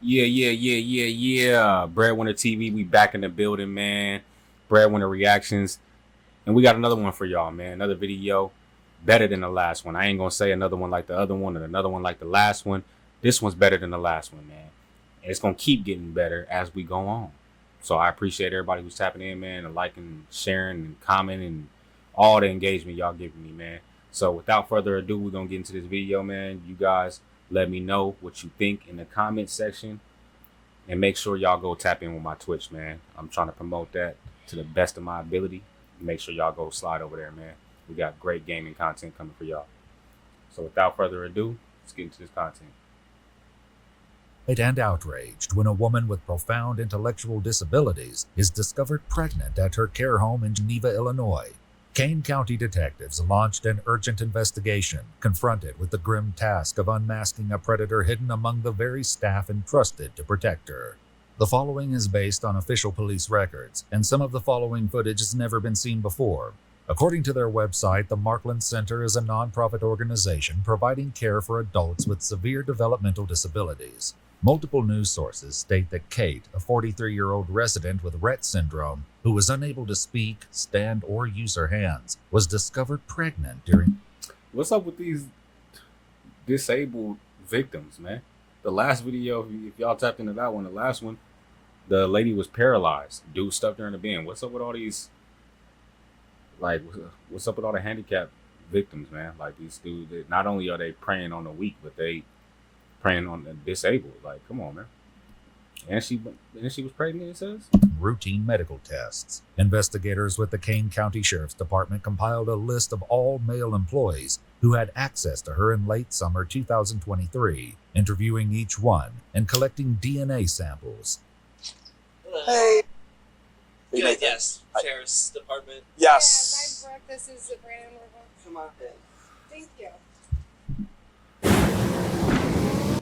Yeah. BredWinr TV, we back in the building, man. BredWinr Reactions. And we got another one for y'all, man. Another video better than the last one. I ain't gonna say another one like the other one and another one like the last one. This one's better than the last one, man. And it's gonna keep getting better as we go on. So I appreciate everybody who's tapping in, man, and liking, sharing, and commenting, and all the engagement y'all giving me, man. So without further ado, we're gonna get into this video, man. You guys let me know what you think in the comment section. And make sure y'all go tap in with my Twitch, man. I'm trying to promote that to the best of my ability. Make sure y'all go slide over there, man. We got great gaming content coming for y'all. So without further ado, let's get into this content. And outraged when a woman with profound intellectual disabilities is discovered pregnant at her care home in Geneva, Illinois. Kane County detectives launched an urgent investigation, confronted with the grim task of unmasking a predator hidden among the very staff entrusted to protect her. The following is based on official police records, and some of the following footage has never been seen before. According to their website, the Markland Center is a nonprofit organization providing care for adults with severe developmental disabilities. Multiple news sources state that Kate, a 43-year-old resident with Rett syndrome, who was unable to speak, stand, or use her hands, was discovered pregnant during... What's up with these disabled victims, man? The last video, if y'all tapped into that one, the last one, the lady was paralyzed. Dude stuffed her in the bin. What's up with all these, like, what's up with all the handicapped victims, man? Like, these dudes, not only are they preying on the weak, but they preying on the disabled. Like, come on, man. And she was pregnant, it says? Routine medical tests. Investigators with the Kane County Sheriff's Department compiled a list of all male employees who had access to her in late summer 2023, interviewing each one and collecting DNA samples. Hey. Good, yes. Sheriff's Department. Yes. Yeah, I'm Brooke. This is Brandon. Come on in. Thank you.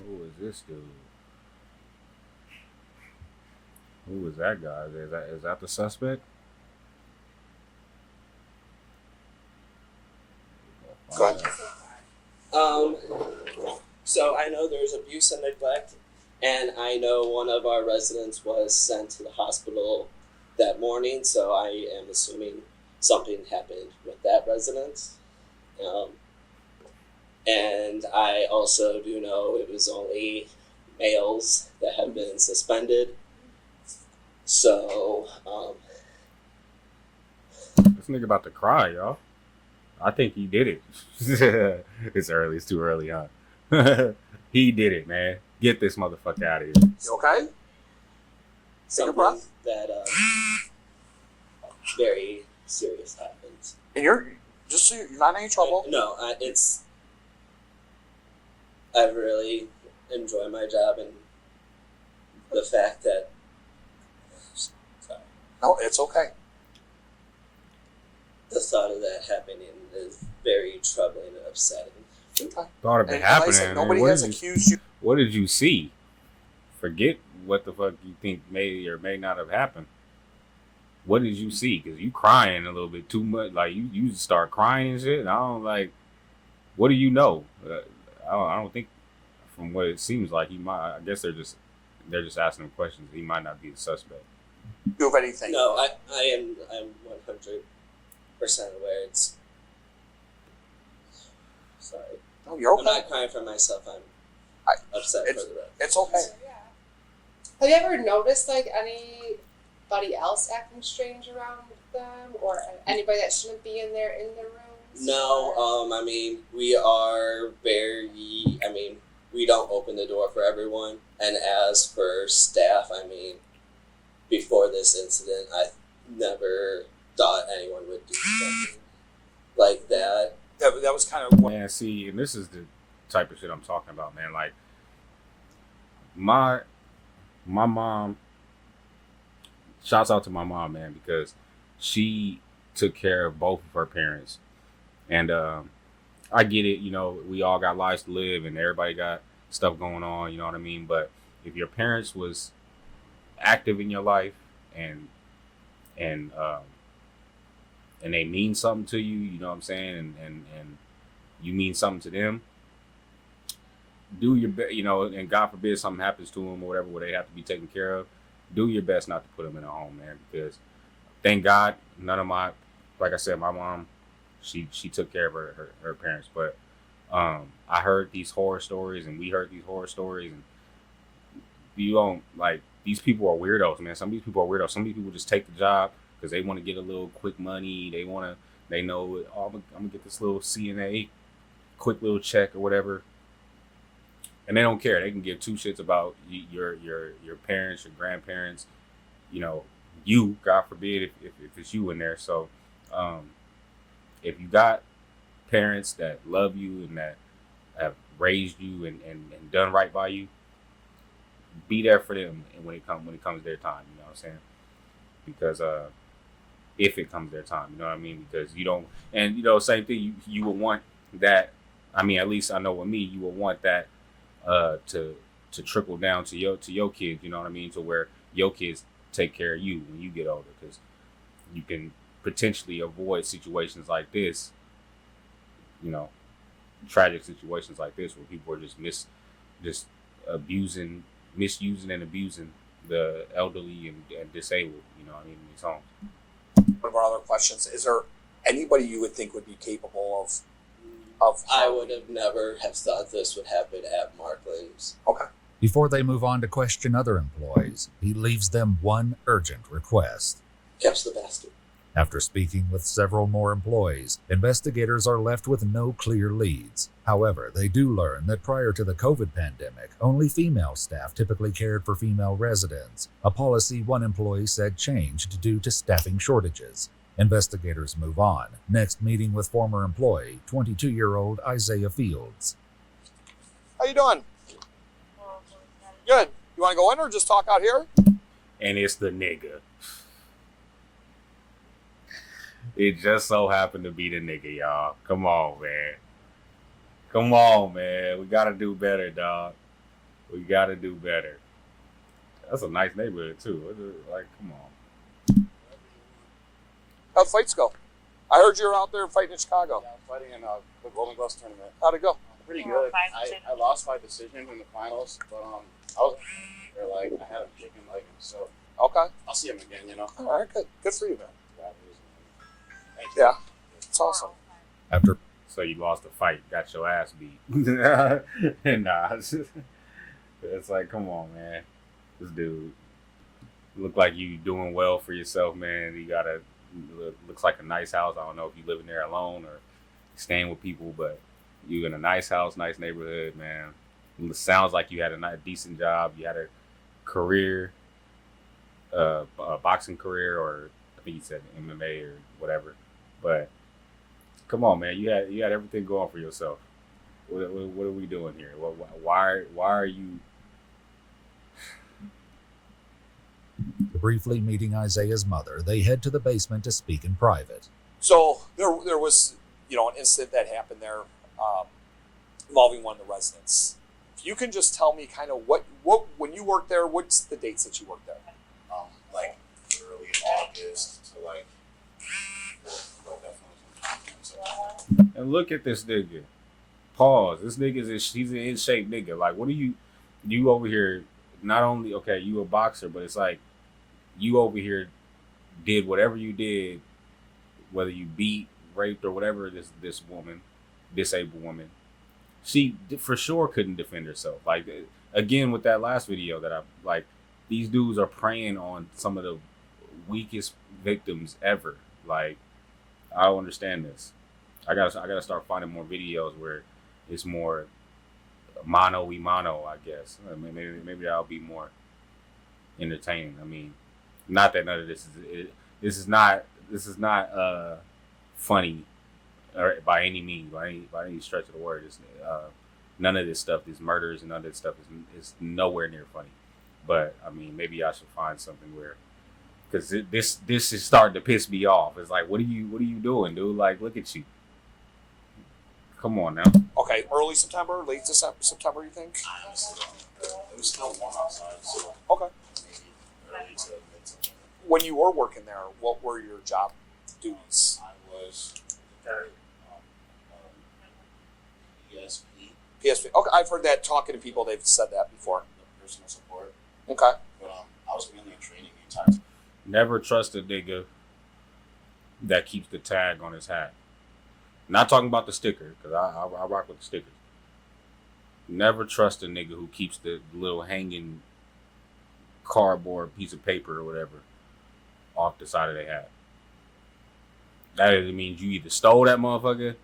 Who is this dude? Who is that guy? Is that the suspect? Go ahead. So I know there's abuse and neglect, and I know one of our residents was sent to the hospital that morning, so I am assuming something happened with that resident. And I also do know it was only males that have been suspended. So, This nigga about to cry, y'all. I think he did it. It's early. It's too early, huh? He did it, man. Get this motherfucker out of here. You okay? Take a breath. that very serious happened. And you're just so you're not in any trouble. No, I really enjoy my job, and the fact that No, it's okay. the thought of that happening is very troubling and upsetting. Okay. Thought of it And like I happening. said, man. nobody What has did you- accused you. What did you see? Forget what the fuck you think may or may not have happened. What did you see? Because you crying a little bit too much. Like, you start crying and shit. And I don't, like, what do you know? I don't think, from what it seems like, he might. I guess they're just asking him questions. He might not be the suspect. Do of anything. No, I'm 100% aware. It's sorry. No, you're I'm okay. not crying for myself. I'm upset for the rest. It's okay. Yeah. Have you ever noticed like anybody else acting strange around them, or anybody that shouldn't be in their rooms? No, I mean, we are very, I mean, we don't open the door for everyone. And as for staff, I mean, before this incident, I never thought anyone would do something like that. That was kind of Man, see, and this is the type of shit I'm talking about, man. Like, my mom, shouts out to my mom, man, because she took care of both of her parents. And I get it, you know, we all got lives to live and everybody got stuff going on, you know what I mean? But if your parents was active in your life and they mean something to you, you know what I'm saying, and you mean something to them, do your best, and God forbid something happens to them or whatever, where they have to be taken care of. Do your best not to put them in a home, man, because thank God none of like I said, my mom, she took care of her parents, but I heard these horror stories, and we heard these horror stories, and you don't like, these people are weirdos, man. Some of these people are weirdos. Some of these people just take the job because they want to get a little quick money. They know, oh, I'm gonna get this little CNA quick little check or whatever, and they don't care. They can give two shits about your parents, your grandparents, you, God forbid, if it's you in there. So if you got parents that love you and that have raised you and done right by you, be there for them when it comes their time. You know what I'm saying? Because if it comes their time, you know what I mean? Because you don't, and same thing. You would want that. I mean, at least I know with me, you would want that to trickle down to your kids. You know what I mean? To where your kids take care of you when you get older, because you can potentially avoid situations like this. Tragic situations like this where people are just misusing and abusing the elderly and disabled. You know what I mean? In these homes. One of our other questions: is there anybody you would think would be capable of? I would have never have thought this would happen at Markland's. Okay. Before they move on to question other employees, he leaves them one urgent request. Catch the bastard. After speaking with several more employees, investigators are left with no clear leads. However, they do learn that prior to the COVID pandemic, only female staff typically cared for female residents, a policy one employee said changed due to staffing shortages. Investigators move on, next meeting with former employee, 22-year-old Isaiah Fields. How you doing? Good. You want to go in or just talk out here? And it's the nigga. It just so happened to be the nigga, y'all. Come on, man. Come on, man. We gotta do better, dog. We gotta do better. That's a nice neighborhood too. Like, come on. How'd fights go? I heard you were out there fighting in Chicago. Yeah, I'm fighting in the Golden Gloves tournament. How'd it go? Pretty good. I lost by decision in the finals, but I had a chicken legging, so Okay. I'll see him again. All right. Good. Good for you, man. Thank you. Yeah. It's awesome. After So you lost the fight, got your ass beat. Nah, it's like, come on, man. This dude look like you doing well for yourself, man. You looks like a nice house. I don't know if you living there alone or staying with people, but you in a nice house, nice neighborhood, man. It sounds like you had a decent job. You had a career, a boxing career, or I think you said MMA or whatever. But come on, man, you had everything going for yourself. What are we doing here? Why are you? briefly meeting Isaiah's mother, they head to the basement to speak in private. So there was, an incident that happened there involving one of the residents. If you can just tell me kind of what when you worked there, what's the dates that you worked there? Like early August to definitely. And look at this nigga. Pause. This nigga's he's an in shape nigga. Like, what are you over here? Not only you a boxer, but it's like you over here did whatever you did, whether you beat, raped, or whatever this woman, disabled woman, she for sure couldn't defend herself. Like, again with that last video that I like, these dudes are preying on some of the weakest victims ever. Like, I don't understand this. I gotta start finding more videos where it's more mano y mano, I guess. I mean, maybe that'll be more entertaining. I mean, not that none of this is not funny or by any means, by any stretch of the word. It's, none of this stuff, these murders and none of this stuff is nowhere near funny. But I mean, maybe I should find something where, because this is starting to piss me off. It's like, what are you doing, dude? Like, look at you. Come on now. Okay, early September, late September, you think? I honestly don't know. It was still warm outside, so Okay. maybe early to mid-September. When you were working there, what were your job duties? I was ESP, PSP. Okay, I've heard that talking to people. They've said that before. The personal support. Okay. But I was mainly in training the entire time. Never trust a nigga that keeps the tag on his hat. Not talking about the sticker, because I rock with the stickers. Never trust a nigga who keeps the little hanging cardboard piece of paper or whatever off the side of their hat. That either means you either stole that motherfucker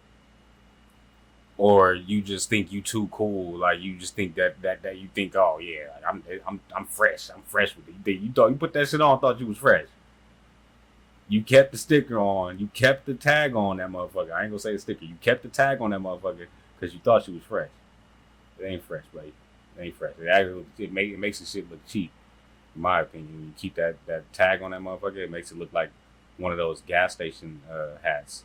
or you just think you too cool. Like you just think that you think, oh yeah, I'm fresh. I'm fresh with it. You thought you put that shit on, thought you was fresh. You kept the sticker on. You kept the tag on that motherfucker. I ain't gonna say the sticker. You kept the tag on that motherfucker because you thought she was fresh. It ain't fresh, buddy. It ain't fresh. It makes the shit look cheap, in my opinion. When you keep that tag on that motherfucker, it makes it look like one of those gas station hats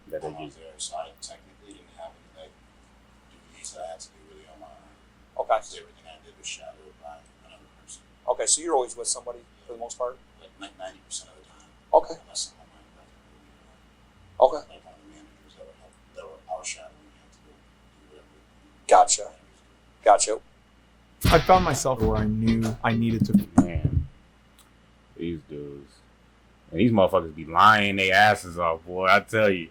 that they I was use. there, so I technically didn't have any like DVDs that I had to do really on my own. Okay. So everything I did was shadowed by another person. Okay, so you're always with somebody for the most part? Like 90% of the time. Okay. Unless someone like Okay. one of the managers that would help, that were our shadowing, we had to go do whatever. Gotcha. Gotcha. I found myself where I knew I needed to. Man, these dudes. And these motherfuckers be lying their asses off, boy. I tell you.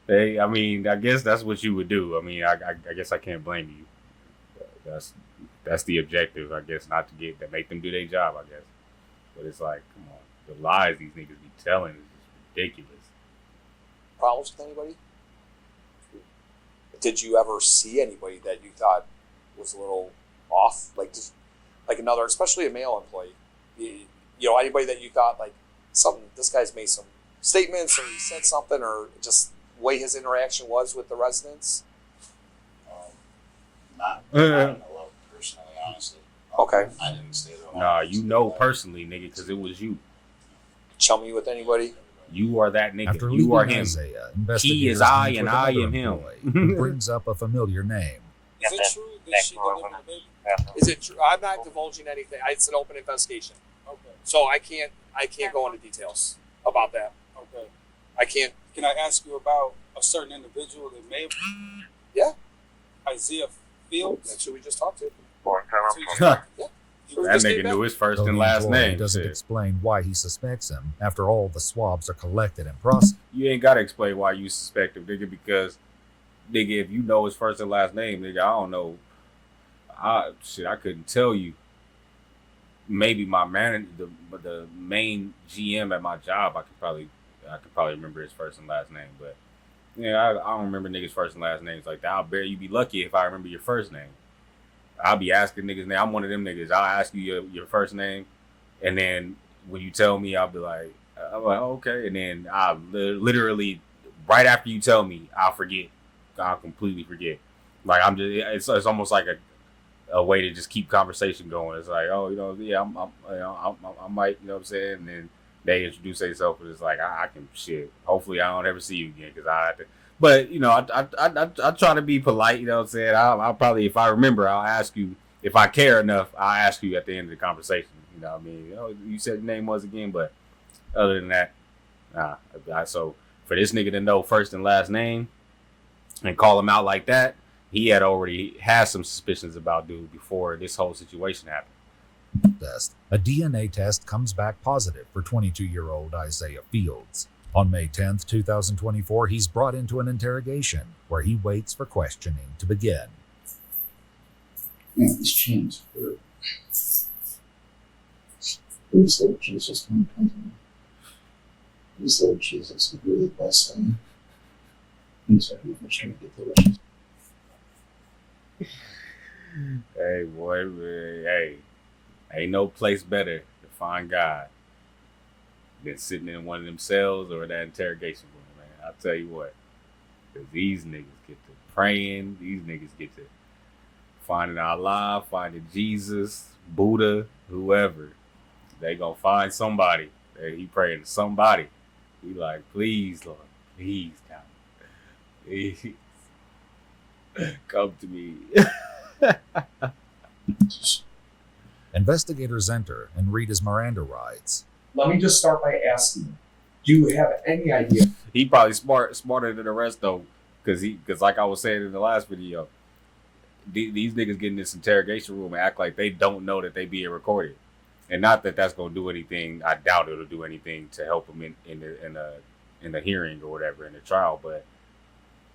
I guess that's what you would do. I mean, I guess I can't blame you. That's the objective, I guess, not to make them do their job, I guess. But it's like, come on. The lies these niggas be telling is just ridiculous. Problems with anybody? Did you ever see anybody that you thought was a little off? Like just like another, especially a male employee. You know, anybody that you thought like something, this guy's made some statements or he said something or just the way his interaction was with the residents? Not in a love personally, honestly. Okay. I didn't stay there. Nah, you know personally, nigga, because it was you. Chummy with anybody? You are that nigga. After You are leaving him. Isaiah, He investigators is I meet and with I another am him. employee who brings up a familiar name. Is it true that she delivered the baby? Is it true? I'm not divulging anything. It's an open investigation. Okay. So I can't go into details about that. Okay. I can't. Can I ask you about a certain individual that may have... Yeah. Isaiah Fields? That's who we just talked to. That Just nigga came knew back. his first Though and the last employee name. doesn't Shit. explain why he suspects him after all the swabs are collected and processed. You ain't gotta explain why you suspect him, nigga, because nigga, if you know his first and last name, nigga, I don't know. I couldn't tell you. Maybe my the main GM at my job, I could probably remember his first and last name, but yeah, I don't remember niggas' first and last names like that. I'll bet you be lucky if I remember your first name. I'll be asking niggas' name. I'm one of them niggas. I'll ask you your first name, and then when you tell me, I'll be like, okay, and then I'll literally right after you tell me, I'll forget. I'll completely forget. Like I'm just, it's almost like a way to just keep conversation going. It's like, oh, you know, yeah, I might, you know what I'm saying, and then they introduce themselves, and it's like I can shit. Hopefully, I don't ever see you again because I have to. But you know, I try to be polite. You know what I'm saying? I'll probably, if I remember, I'll ask you. If I care enough, I'll ask you at the end of the conversation. You know what I mean? You know, you said your name was again, but other than that, nah. So for this nigga to know first and last name and call him out like that, he had already had some suspicions about dude before this whole situation happened. Test. A DNA test comes back positive for 22-year-old Isaiah Fields. On May 10th, 2024, he's brought into an interrogation where he waits for questioning to begin. Man, these chains hurt. Please, Lord Jesus, come to me. Please, Lord Jesus, if you're the best thing. Please, I'm trying to get the riches. Hey, boy, man, hey, ain't no place better to find God than sitting in one of them cells or that interrogation room, man. I'll tell you what, because these niggas get to praying, these niggas get to finding Allah, finding Jesus, Buddha, whoever. They gonna find somebody. He praying to somebody. He like, please, Lord, please come. Please. Come to me. Investigators enter and read his Miranda rights. Let me just start by asking, do you have any idea? He probably smarter than the rest though, because like I was saying in the last video, these niggas get in this interrogation room and act like they don't know that they being recorded, and not that that's gonna do anything. I doubt it'll do anything to help them in the hearing or whatever in the trial. But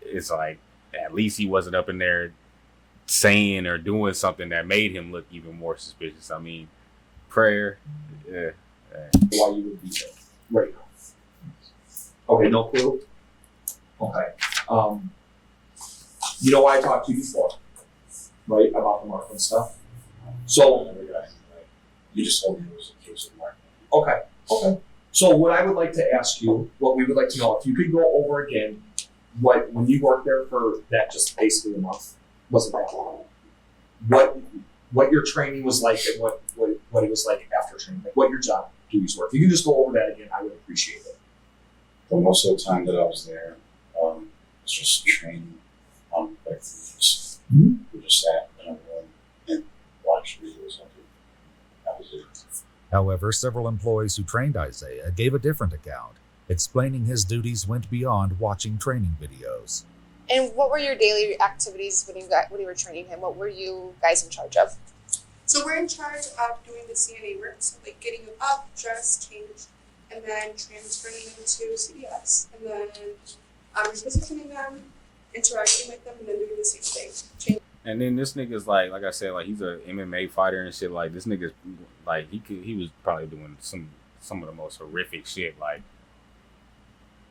it's like at least he wasn't up in there saying or doing something that made him look even more suspicious. I mean, prayer. Why you would be there right now? Okay, no clue. Okay. You know why I talked to you before, right? About the Markman stuff. So You just told me it was a case of Mark. okay. So what I would like to ask you, what we would like to know, if you could go over again, when you worked there for that just basically a month, wasn't that long? What your training was like and what it was like after training, like what your job duties were. If you can just go over that again, I would appreciate it. But most of the time that I was there, was just training on like we just sat in a room and watched videos of it. That was it. However, several employees who trained Isaiah gave a different account, explaining his duties went beyond watching training videos. And what were your daily activities when you were training him? What were you guys in charge of? So we're in charge of doing the CNA work, so like getting him up, dressed, changed, and then transferring him to CDS, and then repositioning them, interacting with them, and then doing the same thing. And then this nigga's like I said, like he's a MMA fighter and shit. Like this nigga's like he was probably doing some of the most horrific shit. Like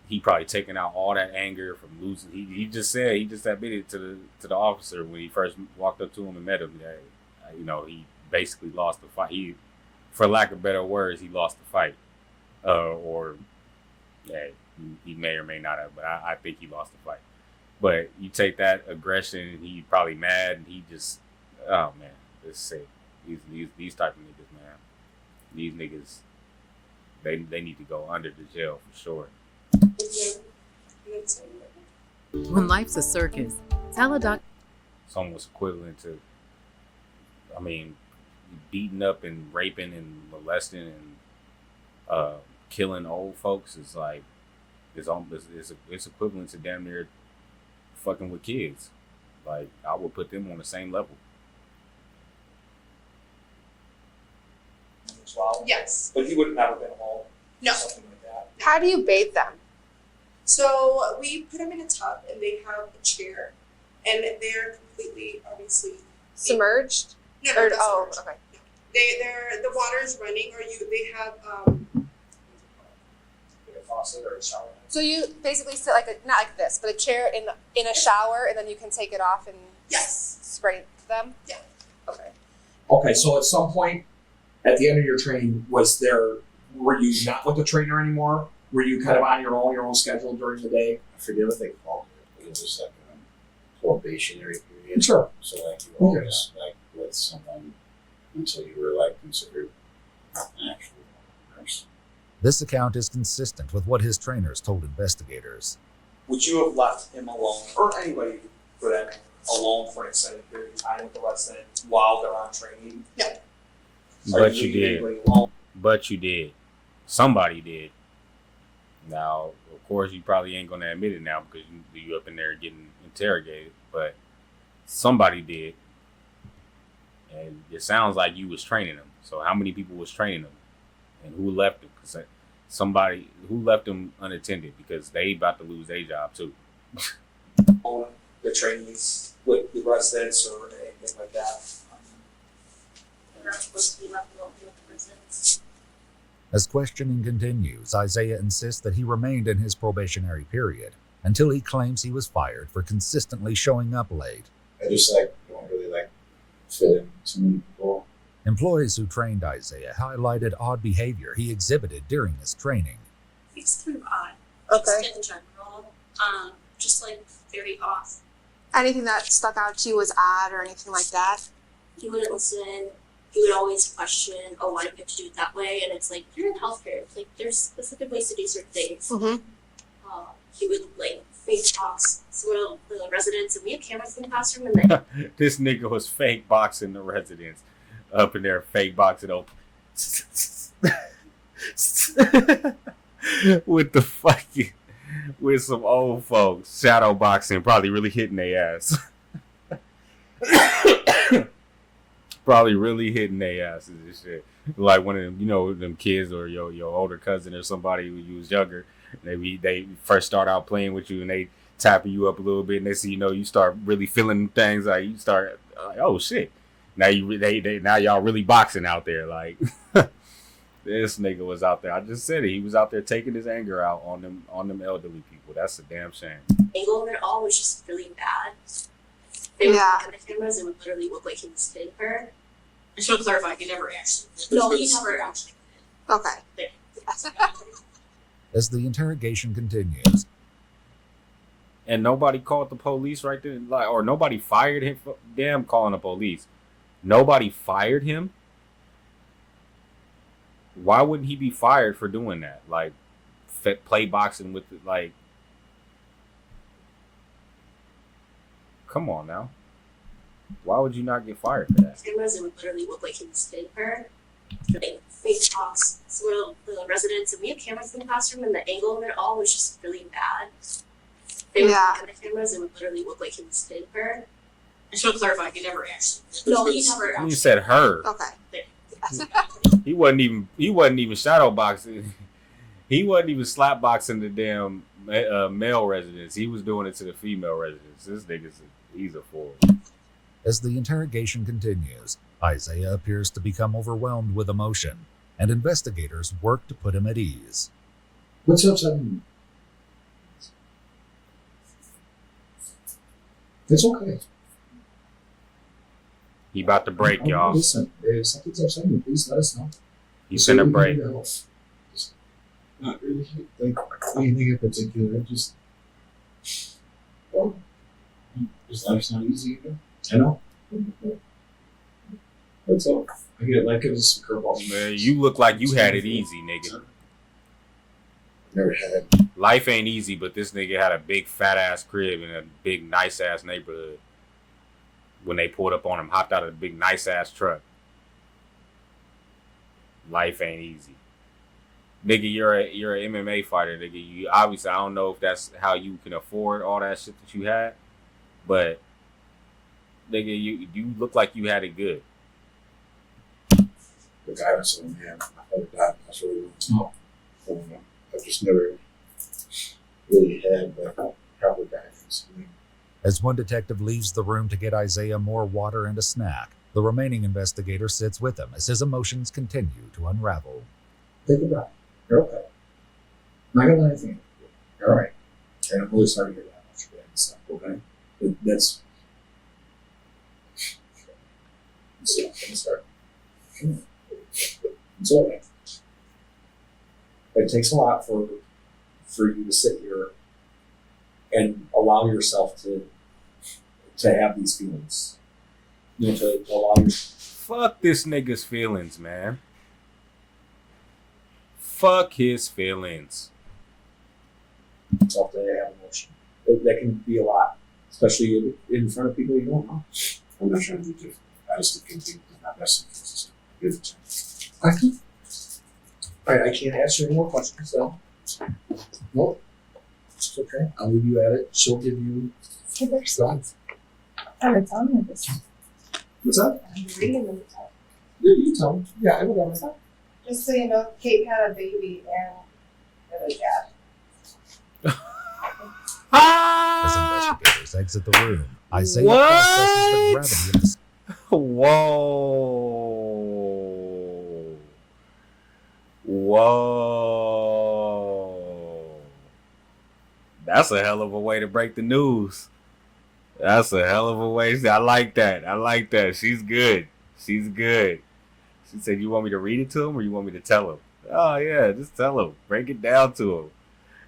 he probably taking out all that anger from losing. He just admitted to the officer when he first walked up to him and met him that he basically lost the fight. He, for lack of better words, he lost the fight. He may or may not have, but I think he lost the fight. But you take that aggression, and he probably mad, and he just, oh man, it's sick. These type of niggas, man. These niggas, they need to go under the jail for sure. When life's a circus, tell a doc. It's almost equivalent to, I mean, beating up and raping and molesting and killing old folks is like, it's equivalent to damn near fucking with kids. Like, I would put them on the same level. Well, Yes. but he would have never been home. No. Something like that. How do you bathe them? So we put them in a tub, and they have a chair, and they're completely, obviously, Submerged? no, Or, not oh, submerged. okay. They're the water's running, or they have Like a faucet or a shower. So you basically sit not like this, but a chair in a shower, and then you can take it off and yes. spray them? Yeah. Okay. Okay, so at some point at the end of your training, were you not with the trainer anymore? Were you kind of on your own schedule during the day? I forget what they called it, but it was like a probationary period. Sure. So like you were always like with someone until you were like considered an actual nurse. This account is consistent with what his trainers told investigators. Would you have left him alone, or anybody for that, alone for an extended period of time with the resident while they're on training? No. But you did. But you did. Somebody did. Now, of course, you probably ain't gonna admit it now because you up in there getting interrogated. But somebody did, and it sounds like you was training them. So how many people was training them, and who left them? Because somebody who left them unattended because they about to lose their job too. The trainees with the residents or anything like that. They're not supposed to be left alone with the residents. As questioning continues, Isaiah insists that he remained in his probationary period until he claims he was fired for consistently showing up late. I just don't really fit in too many people. Employees who trained Isaiah highlighted odd behavior he exhibited during his training. It's kind of odd. Okay. Just in general. Just very off. Anything that stuck out to you was odd or anything like that? He wouldn't listen. He would always question, oh, why do we have to do it that way? And it's like, you're in healthcare. It's like, there's specific ways to do certain things. Mm-hmm. He would, fake box some of the residents, and we have cameras in the classroom, and This nigga was fake boxing the residents up in there, fake boxing open. With some old folks, shadow boxing, probably really hitting their ass. probably really hitting their asses and shit. Like one of them, them kids or your older cousin or somebody who you was younger. They first start out playing with you and they tapping you up a little bit and they see you start really feeling things like you start like, oh shit. Now now y'all really boxing out there like. This nigga was out there. I just said it. He was out there taking his anger out on them elderly people. That's a damn shame. Angle of it all was just really bad. They would look at the cameras and would literally look like he was hitting her. I should clarify, he never actually did. No, he never actually did. Okay. As the interrogation continues, and nobody called the police right there, or nobody fired him for damn calling the police. Nobody fired him. Why wouldn't he be fired for doing that? Like, play boxing with it, like. Come on now. Why would you not get fired for that? Cameras and would literally look like he was hitting her. Fake talks. So the residents, and we have cameras in the classroom, and the angle of it all was just really bad. They would look at the cameras and would literally look like he was hitting her. I should clarify, he never actually did. No, he never actually. You said her. Okay. He wasn't even shadow boxing. He wasn't even slap boxing the damn male residents. He was doing it to the female residents. This he's a fool. As the interrogation continues, Isaiah appears to become overwhelmed with emotion, and investigators work to put him at ease. What's up, son? It's okay. He about to break, y'all. Listen, if something's upsetting you, please let us know. He's gonna break. Just not really like anything in particular. Just life's not easy, you know? I know. That's all. I get like it was some curveballs. Man, you look like you had it easy, nigga. Never had. Life ain't easy, but this nigga had a big fat ass crib in a big nice ass neighborhood. When they pulled up on him, hopped out of a big nice ass truck. Life ain't easy. Nigga, you're an MMA fighter, nigga. You obviously, I don't know if that's how you can afford all that shit that you had, but nigga, you look like you had it good. The guy was saying, man, I thought that that's really I just never really had that proper guidance. As one detective leaves the room to get Isaiah more water and a snack, the remaining investigator sits with him as his emotions continue to unravel. Take a breath. You're okay. I'm not gonna let anything. You're all right. And I'm really sorry to hear that much bad stuff. Okay. That's. Start. It's all right. It takes a lot for you to sit here and allow yourself to have these feelings. You know, to allow yourself. Fuck this nigga's feelings, man. Fuck his feelings. Yourself to have emotion. That can be a lot, especially in front of people you don't know. I'm not trying to be different. I just think it's not best interest. Give it to me. I can. All right, I can't answer any more questions, so. No. It's okay. I'll leave you at it. She'll give you. Okay, there's ones. I would tell me this one. What's that? I'm reading them. Yeah, you tell me. Yeah, I will. Just so you know, Kate had a baby and a dad. As investigators exit the room, Isaiah processes the gravity of the Whoa. That's a hell of a way to break the news. That's a hell of a way. I like that. She's good. She said, you want me to read it to him or you want me to tell him? Oh, yeah, just tell him. Break it down to him.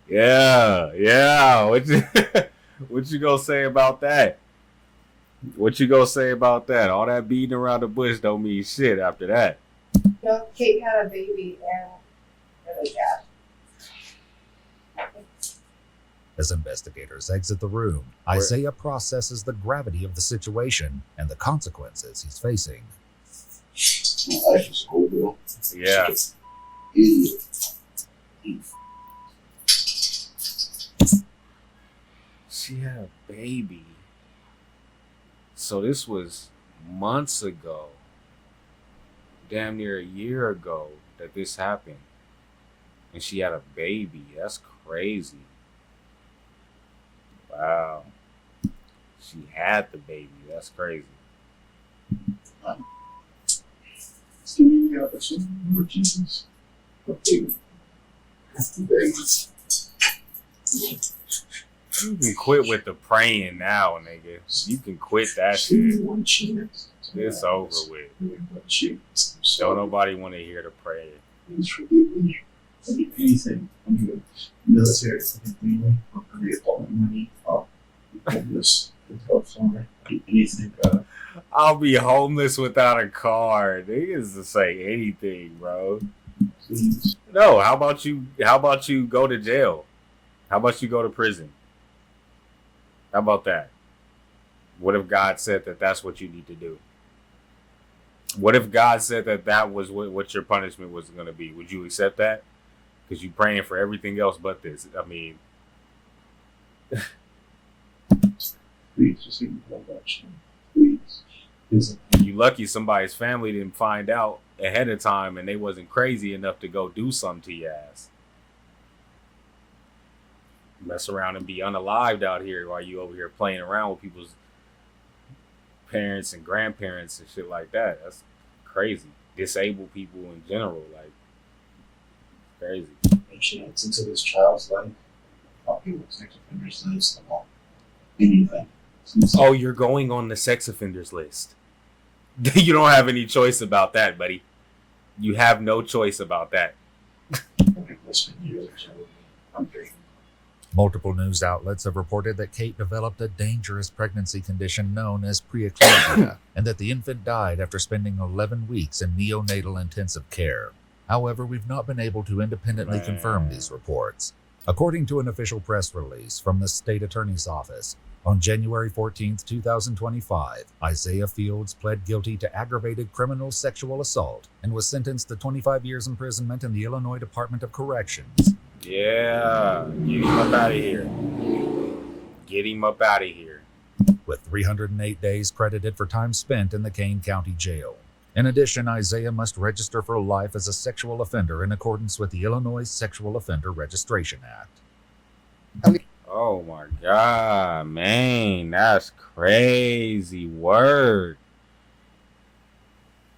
Yeah. What you gonna say about that? All that beating around the bush don't mean shit after that. No, Kate had a baby and a dad. As investigators exit the room, Isaiah processes the gravity of the situation and the consequences he's facing. Life is cool, bro. Yeah. She had a baby. So this was months ago. damn near a year ago that this happened. And she had a baby. That's crazy. Wow. She had the baby. That's crazy. Just give me the opportunity, Lord Jesus. Okay. Happy babies. You can quit with the praying now, nigga. You can quit that Give me shit. one chance. It's over with. Give me one chance. I'm Don't sorry. nobody want to hear the prayer. Please forgive me. I'll do anything. I'm good. Military thing. I'll create all my money. I'll be homeless. I'll sorry. Anything, God. I'll be homeless without a car. Niggas to say anything, bro. Please. No, how about you go to jail? How about you go to prison? How about that? What if God said that that's what you need to do? What if God said that that was what your punishment was going to be? Would you accept that? Because you praying for everything else but this. I mean, Please, just leave me alone, please. Please. you lucky somebody's family didn't find out ahead of time and they wasn't crazy enough to go do something to your ass. Mess around and be unalived out here while you over here playing around with people's parents and grandparents and shit like that. That's crazy. Disabled people in general, like, crazy. A chance into this child's life. I'll be with sex offenders list. I'm all anything. Oh, you're going on the sex offenders list. You don't have any choice about that, buddy. You have no choice about that. I'm very Multiple news outlets have reported that Kate developed a dangerous pregnancy condition known as preeclampsia, and that the infant died after spending 11 weeks in neonatal intensive care. However, we've not been able to independently confirm these reports. According to an official press release from the state attorney's office, on January 14, 2025, Isaiah Fields pled guilty to aggravated criminal sexual assault and was sentenced to 25 years imprisonment in the Illinois Department of Corrections. Yeah, get him up out of here. Get him up out of here. With 308 days credited for time spent in the Kane County Jail. In addition, Isaiah must register for life as a sexual offender in accordance with the Illinois Sexual Offender Registration Act. Oh my God, man, that's crazy work.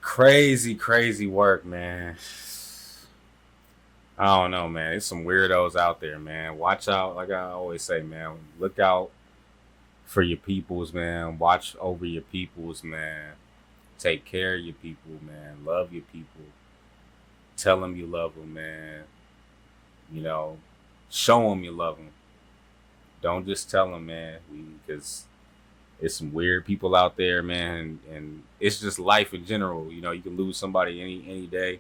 Crazy work, man. I don't know, man. There's some weirdos out there, man. Watch out, like I always say, man. Look out for your peoples, man. Watch over your peoples, man. Take care of your people, man. Love your people. Tell them you love them, man. You know, show them you love them. Don't just tell them, man, because it's some weird people out there, man, and it's just life in general. You know, you can lose somebody any day,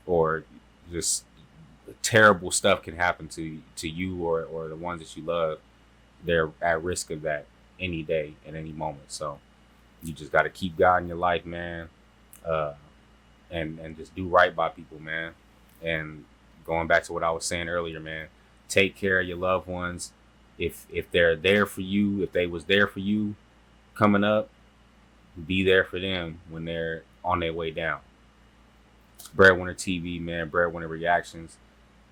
or just terrible stuff can happen to you or the ones that you love. They're at risk of that any day at any moment. So you just got to keep God in your life, man, and just do right by people, man. And going back to what I was saying earlier, man, take care of your loved ones. If they're there for you, if they was there for you coming up, be there for them when they're on their way down. BredWinr TV, man, BredWinr Reactions.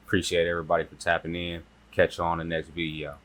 Appreciate everybody for tapping in. Catch you on the next video.